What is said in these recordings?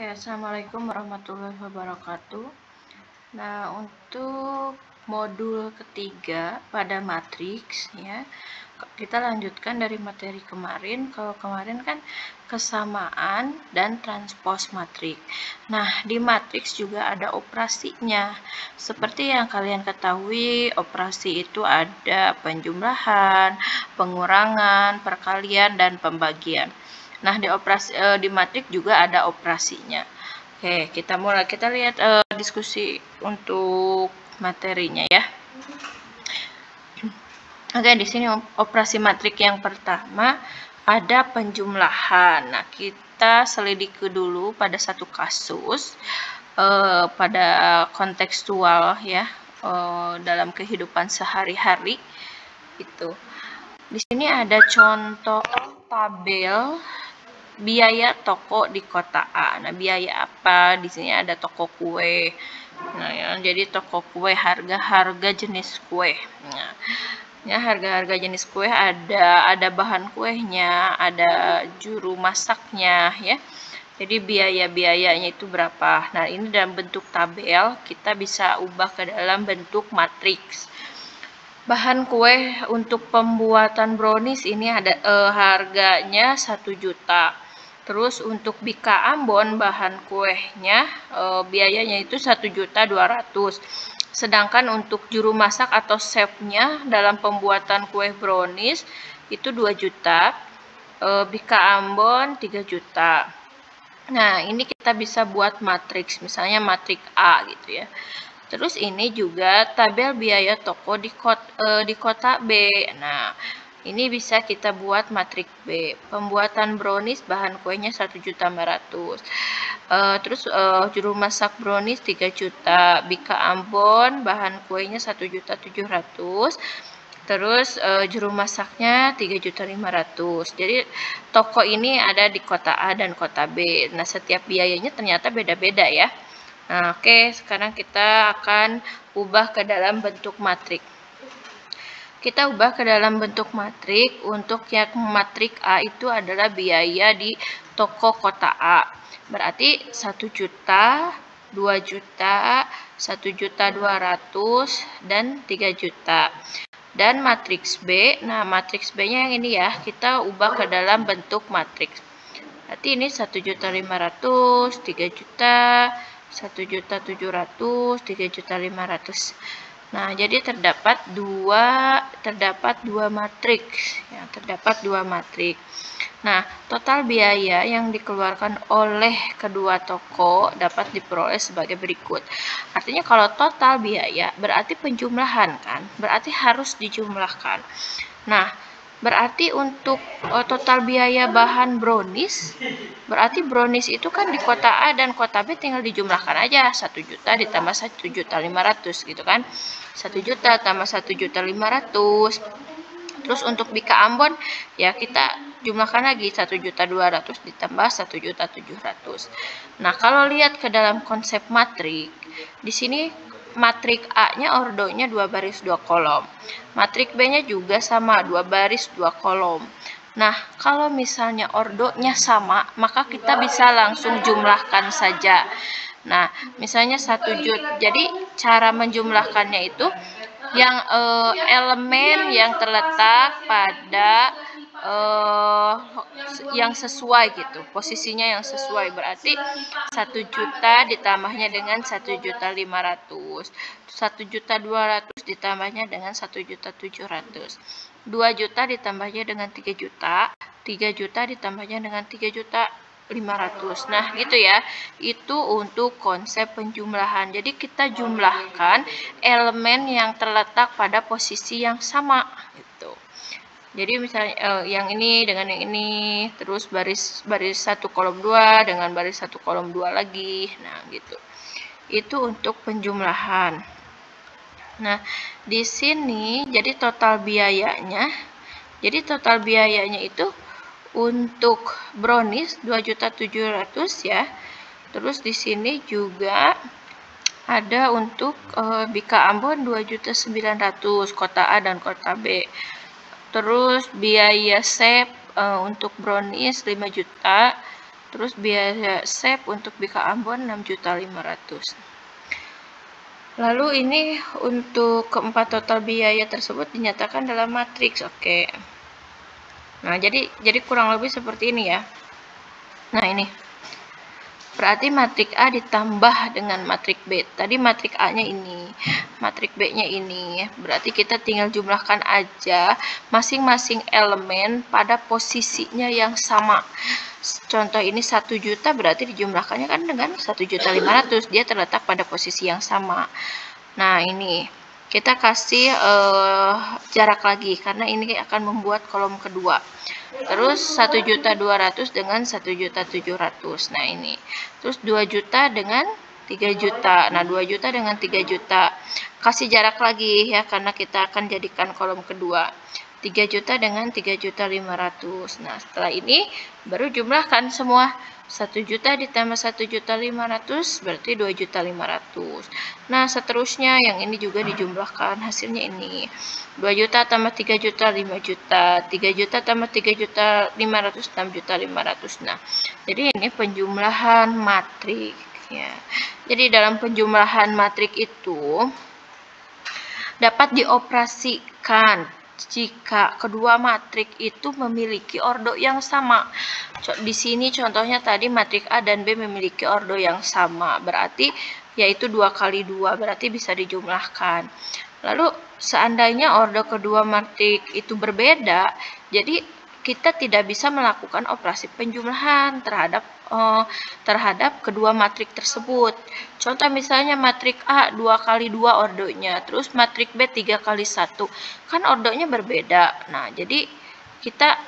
Oke, assalamualaikum warahmatullahi wabarakatuh. Nah, untuk modul ketiga pada matriks ya, kita lanjutkan dari materi kemarin. Kalau kemarin kan kesamaan dan transpos matriks. Nah, di matriks juga ada operasinya. Seperti yang kalian ketahui, operasi itu ada penjumlahan, pengurangan, perkalian, dan pembagian. Nah, di matriks juga ada operasinya. Oke, kita lihat diskusi untuk materinya ya. Oke, di sini operasi matrik yang pertama ada penjumlahan. Nah, kita selidiki dulu pada satu kasus pada kontekstual ya, dalam kehidupan sehari-hari itu. Di sini ada contoh tabel biaya toko di kota A. Nah, biaya apa? Di sini ada toko kue. Nah, ya, jadi toko kue, harga-harga jenis kue. Nah, ya, harga-harga jenis kue ada bahan kuehnya, ada juru masaknya ya. Jadi biaya-biayanya itu berapa? Nah, ini dalam bentuk tabel, kita bisa ubah ke dalam bentuk matriks. Bahan kue untuk pembuatan brownies ini ada harganya 1 juta. Terus untuk Bika Ambon bahan kuehnya biayanya itu 1.200.000. Sedangkan untuk juru masak atau chefnya dalam pembuatan kue brownies itu 2 juta. Bika Ambon 3 juta. Nah, ini kita bisa buat matriks, misalnya matriks A gitu ya. Terus ini juga tabel biaya toko di kota B. Nah, ini bisa kita buat matriks B. Pembuatan brownies bahan kuenya 1.500.000. Terus juru masak brownies 3 juta. Bika Ambon bahan kuenya 1.700.000. Terus juru masaknya 3.500.000. Jadi toko ini ada di kota A dan kota B. Nah, setiap biayanya ternyata beda-beda ya. Nah, oke, sekarang kita akan ubah ke dalam bentuk matrik. Kita ubah ke dalam bentuk matrik. Untuk yang matrik A itu adalah biaya di toko kota A. Berarti 1 juta, 2 juta, 1.200.000, dan 3 juta. Dan matriks B, nah matriks B-nya yang ini ya, kita ubah ke dalam bentuk matriks. Berarti ini 1.500.000, 3 juta, 1.700.000, 3.500.000. Nah, jadi terdapat dua matriks ya, terdapat dua matriks. Nah, total biaya yang dikeluarkan oleh kedua toko dapat diperoleh sebagai berikut. Artinya kalau total biaya berarti penjumlahan kan, berarti harus dijumlahkan. Nah, berarti untuk total biaya bahan brownies, berarti brownies itu kan di kota A dan kota B tinggal dijumlahkan aja, 1 juta ditambah 1.500.000 gitu kan. 1 juta tambah 1.500.000. Terus untuk Bika Ambon ya kita jumlahkan lagi 1.200.000 ditambah 1.700.000. Nah, kalau lihat ke dalam konsep matrik, di sini matrik A-nya ordonya 2 baris 2 kolom. Matrik B-nya juga sama 2 baris 2 kolom. Nah, kalau misalnya ordonya sama, maka kita bisa langsung jumlahkan saja. Nah, misalnya 1 juta. Jadi cara menjumlahkannya itu yang elemen yang terletak pada yang sesuai gitu, posisinya yang sesuai. Berarti 1 juta ditambahnya dengan 1.500.000, 1.200.000 ditambahnya dengan 1.700.000, 2 juta ditambahnya dengan 3 juta, 3 juta ditambahnya dengan 3.500.000. Nah, gitu ya. Itu untuk konsep penjumlahan. Jadi kita jumlahkan elemen yang terletak pada posisi yang sama gitu. Jadi misalnya yang ini dengan yang ini, terus baris 1 kolom 2 dengan baris 1 kolom 2 lagi. Nah, gitu. Itu untuk penjumlahan. Nah, di sini jadi total biayanya itu untuk brownies 2.700.000 ya. Terus di sini juga ada untuk Bika Ambon 2.900.000 kota A dan kota B. Terus biaya chef untuk brownies 5 juta, Terus biaya SEP untuk BK Ambon 6.500.000. Lalu ini untuk keempat total biaya tersebut dinyatakan dalam matriks. Oke. Nah, jadi kurang lebih seperti ini ya. Nah, ini. Berarti matrik A ditambah dengan matrik B. Tadi matrik A-nya ini, matrik B-nya ini. Berarti kita tinggal jumlahkan aja masing-masing elemen pada posisinya yang sama. Contoh ini 1 juta berarti dijumlahkannya kan dengan 1.500.000. Dia terletak pada posisi yang sama. Nah, ini kita kasih jarak lagi karena ini akan membuat kolom kedua. Terus 1.200.000 dengan 1.700.000. Nah, ini. Terus 2 juta dengan 3 juta. Nah, 2 juta dengan 3 juta. Kasih jarak lagi ya karena kita akan jadikan kolom kedua. 3 juta dengan 3.500.000. Nah, setelah ini baru jumlahkan semua. 1 juta ditambah 1.500.000 berarti 2.500.000. Nah, seterusnya yang ini juga dijumlahkan, hasilnya ini. 2 juta tambah 3 juta 5 juta, 3 juta tambah 3.500.000 6.500.000. Nah, jadi ini penjumlahan matrik ya. Jadi dalam penjumlahan matrik itu dapat dioperasikan jika kedua matrik itu memiliki ordo yang sama. Di sini contohnya tadi matrik A dan B memiliki ordo yang sama, berarti yaitu 2 kali 2, berarti bisa dijumlahkan. Lalu seandainya ordo kedua matrik itu berbeda, jadi kita tidak bisa melakukan operasi penjumlahan terhadap kedua matrik tersebut. Contoh misalnya matrik A 2 kali 2 ordonya, terus matrik B 3 kali 1. Kan ordonya berbeda. Nah, jadi kita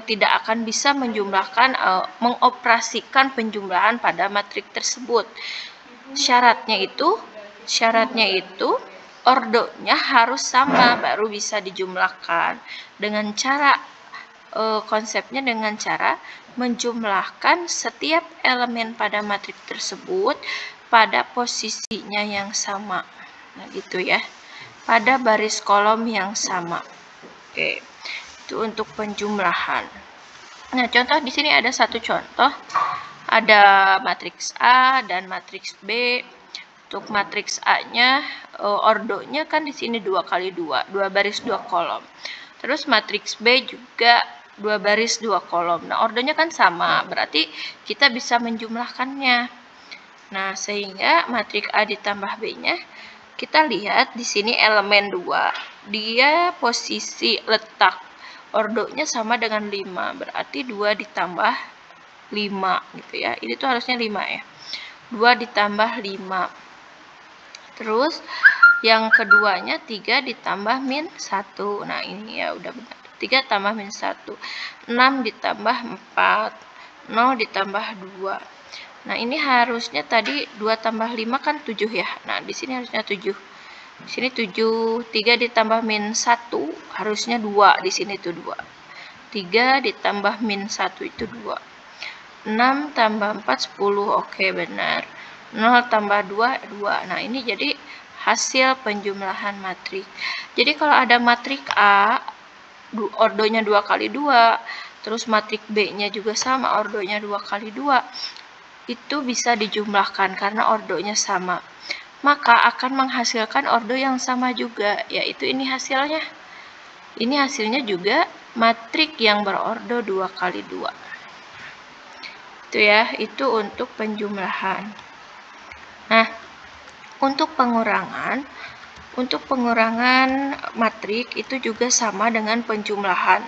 tidak akan bisa menjumlahkan, mengoperasikan penjumlahan pada matrik tersebut. Syaratnya itu ordonya harus sama baru bisa dijumlahkan. Dengan cara konsepnya dengan cara menjumlahkan setiap elemen pada matrik tersebut pada posisinya yang sama. Nah, gitu ya. Pada baris kolom yang sama. Oke. Itu untuk penjumlahan. Nah, contoh di sini ada satu contoh. Ada matriks A dan matriks B. Untuk matriks A-nya ordonya kan di sini 2 kali 2, 2 baris 2 kolom. Terus matriks B juga 2 baris 2 kolom. Nah, ordonya kan sama, berarti kita bisa menjumlahkannya. Nah, sehingga matrik A ditambah B-nya, kita lihat di sini elemen 2, dia posisi letak ordonya sama dengan 5, berarti 2 ditambah 5 gitu ya. Ini tuh harusnya 5 ya. 2 ditambah 5. Terus yang keduanya 3 ditambah min 1. Nah, ini ya udah benar. 3 tambah min 1. 6 ditambah 4. 0 ditambah 2. Nah, ini harusnya tadi 2 tambah 5 kan 7 ya. Nah, di sini harusnya 7. Di sini 7. 3 ditambah min 1 harusnya 2. Di sini itu 2. 3 ditambah min 1 itu 2. 6 tambah 4 10. Oke, benar. 0 tambah 2 2. Nah, ini jadi hasil penjumlahan matrik. Jadi kalau ada matrik A ordonya 2 kali 2, terus matrik B-nya juga sama ordonya 2 kali 2, itu bisa dijumlahkan karena ordonya sama. Maka akan menghasilkan ordo yang sama juga, yaitu ini hasilnya. Ini hasilnya juga matrik yang berordo 2 kali 2. Itu ya, itu untuk penjumlahan. Nah, untuk pengurangan matrik itu juga sama dengan penjumlahan.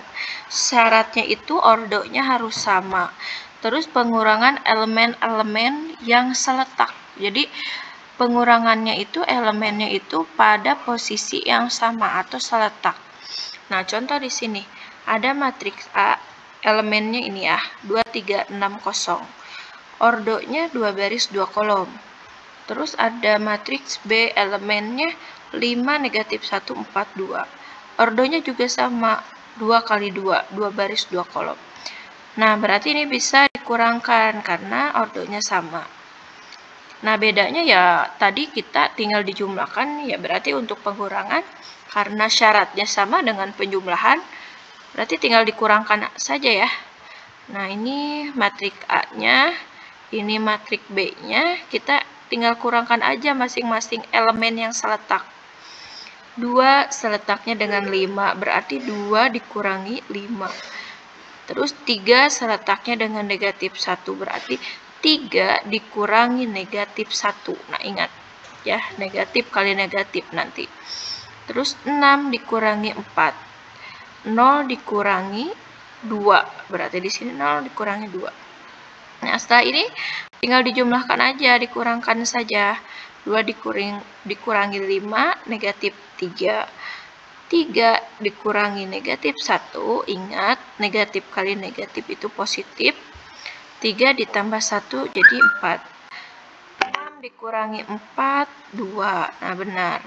Syaratnya itu ordonya harus sama. Terus pengurangan elemen-elemen yang seletak. Jadi pengurangannya itu elemennya itu pada posisi yang sama atau seletak. Nah, contoh di sini ada matriks A, elemennya ini ya, 2 3 6 0. Ordonya 2 baris 2 kolom. Terus ada matriks B, elemennya 5 negatif 1 4 2. Ordonya juga sama, 2 kali 2, 2 baris 2 kolom. Nah, berarti ini bisa dikurangkan karena ordonya sama. Nah, bedanya ya tadi kita tinggal dijumlahkan, ya berarti untuk pengurangan karena syaratnya sama dengan penjumlahan, berarti tinggal dikurangkan saja ya. Nah, ini matrik A-nya, ini matrik B-nya, kita tinggal kurangkan aja masing-masing elemen yang seletak. 2 seletaknya dengan 5, berarti 2 dikurangi 5. Terus 3 seletaknya dengan negatif 1, berarti 3 dikurangi negatif 1. Nah, ingat ya, negatif kali negatif nanti. Terus 6 dikurangi 4. 0 dikurangi 2. Berarti di sini 0 dikurangi 2. Nah, setelah ini tinggal dijumlahkan aja, dikurangkan saja. 2 dikurangi 5, negatif 3. 3 dikurangi negatif 1, ingat negatif kali negatif itu positif. 3 ditambah 1 jadi 4. 6 dikurangi 4, 2. Nah, benar.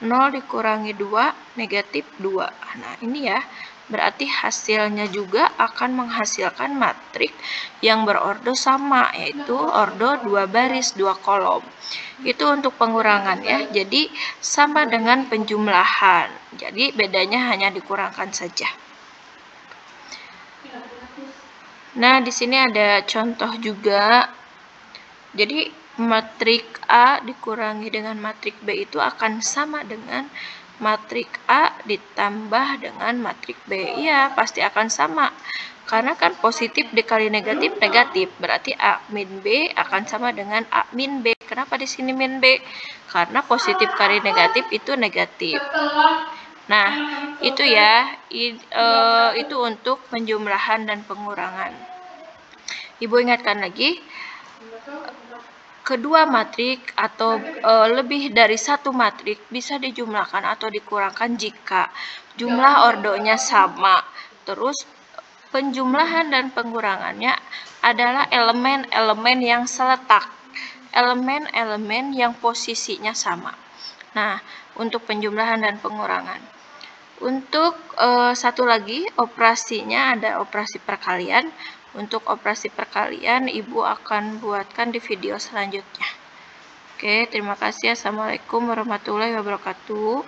0 dikurangi 2, negatif 2. Nah, ini ya. Berarti hasilnya juga akan menghasilkan matrik yang berordo sama, yaitu ordo 2 baris 2 kolom. Itu untuk pengurangan ya. Jadi sama dengan penjumlahan. Jadi bedanya hanya dikurangkan saja. Nah, di sini ada contoh juga. Jadi matrik A dikurangi dengan matrik B itu akan sama dengan matrik A ditambah dengan matrik B. Ya, pasti akan sama. Karena kan positif dikali negatif, negatif. Berarti A min B akan sama dengan A min B. Kenapa di sini min B? Karena positif kali negatif itu negatif. Nah, itu ya. Itu untuk penjumlahan dan pengurangan. Ibu ingatkan lagi, kedua matrik atau lebih dari satu matrik bisa dijumlahkan atau dikurangkan jika jumlah ordonya sama. Terus penjumlahan dan pengurangannya adalah elemen-elemen yang seletak, elemen-elemen yang posisinya sama. Nah, untuk penjumlahan dan pengurangan. Untuk satu lagi operasinya ada operasi perkalian. Untuk operasi perkalian, Ibu akan buatkan di video selanjutnya. Oke, terima kasih. Assalamualaikum warahmatullahi wabarakatuh.